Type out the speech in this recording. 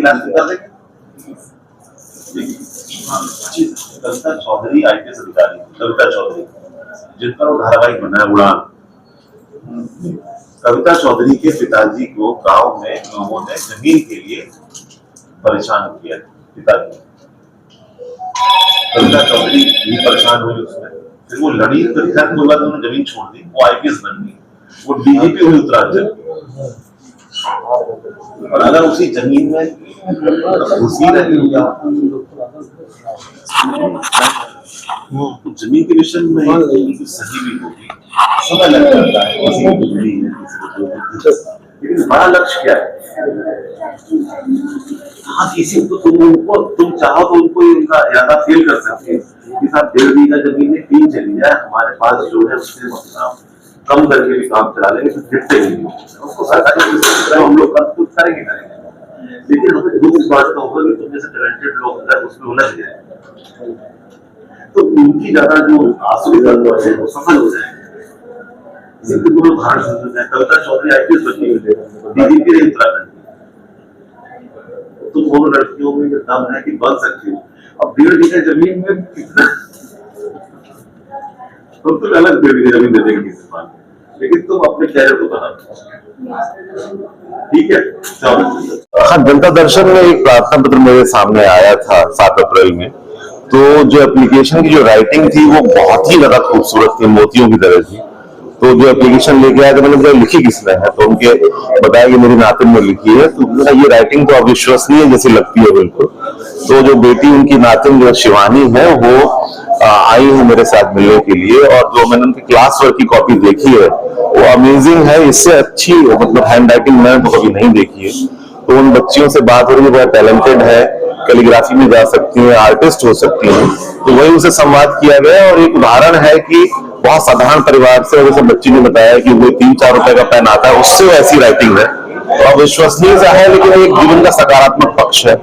कर देंगे। कविता चौधरी IPS अधिकारी, कविता चौधरी जिन पर वो धारावाहिक बना है उड़ान। कविता चौधरी के पिताजी को गांव में लोगों ने जमीन के लिए परेशान किया। पिताजी कविता चौधरी भी परेशान हुई उसमें, फिर वो लड़ी तो रिजल्ट हुआ तो उन्होंने जमीन छोड़ दी, वो IPS बन गई, वो DGP हुई उत्तरांचल। और अगर उसी जमीन में घुसी रही तो जमीन के विषय में सही भी होगी, समय लग जाता है, लेकिन बड़ा लक्ष्य क्या है? हाँ, किसी को तुम चाहो तो उनको इनका इरादा फेल कर सकते हैं कि साहब 1.5 बीघा जमीन में 3 चली जाए, हमारे पास जो है उससे कम करके भी काम चला लेंगे, तो फिरते नहीं उसको सरकारी हम लोग कुछ करेंगे। लेकिन हमें दुख इस बात का होगा कि तुम जैसे टैलेंटेड लोग हैं उसमें उलझ गए तो उनकी ज्यादा जो आंसू है वो सफल हो जाए। उदाहरण कविता चौधरी IPS बनी हुई DGP रही उत्तराखंड, तो दोनों लड़कियों में दम है कि बन सकती हो। अब 1.5 बीघा जमीन में कितना तो अलग 1.5 बीघा जमीन दे देंगे किसी बात, लेकिन तुम अपने कैरियर को बना, ठीक है। हाँ, जनता दर्शन में एक प्रार्थना पत्र मेरे सामने आया था 7 अप्रैल में। तो जो एप्लीकेशन की जो राइटिंग थी वो बहुत ही ज्यादा खूबसूरत थी, मोतियों की तरह थी। तो जो एप्लीकेशन लेके आया तो मैंने लिखी किसने है, तो उनके बताया कि मेरी नातिन ने लिखी है। तो ये राइटिंग तो अविश्वसनीय जैसी लगती है बिल्कुल। तो जो बेटी उनकी नातिन जो शिवानी है वो आई है मेरे साथ मिलने के लिए, और जो मैंने उनकी क्लास वर्क की कॉपी देखी है वो अमेजिंग है। इससे अच्छी मतलब हैंड राइटिंग मैंने तो कभी नहीं देखी है। तो उन बच्चियों से बात हो रही है, बहुत टैलेंटेड है, कैलीग्राफी में जा सकती हैं, आर्टिस्ट हो सकती हैं। तो वही उनसे संवाद किया गया, और एक उदाहरण है कि बहुत साधारण परिवार से, जैसे बच्ची ने बताया कि वो 3-4 रुपए का पेन आता है, उससे ऐसी राइटिंग है। तो अविश्वसनीय सा है, लेकिन एक जीवन का सकारात्मक पक्ष है।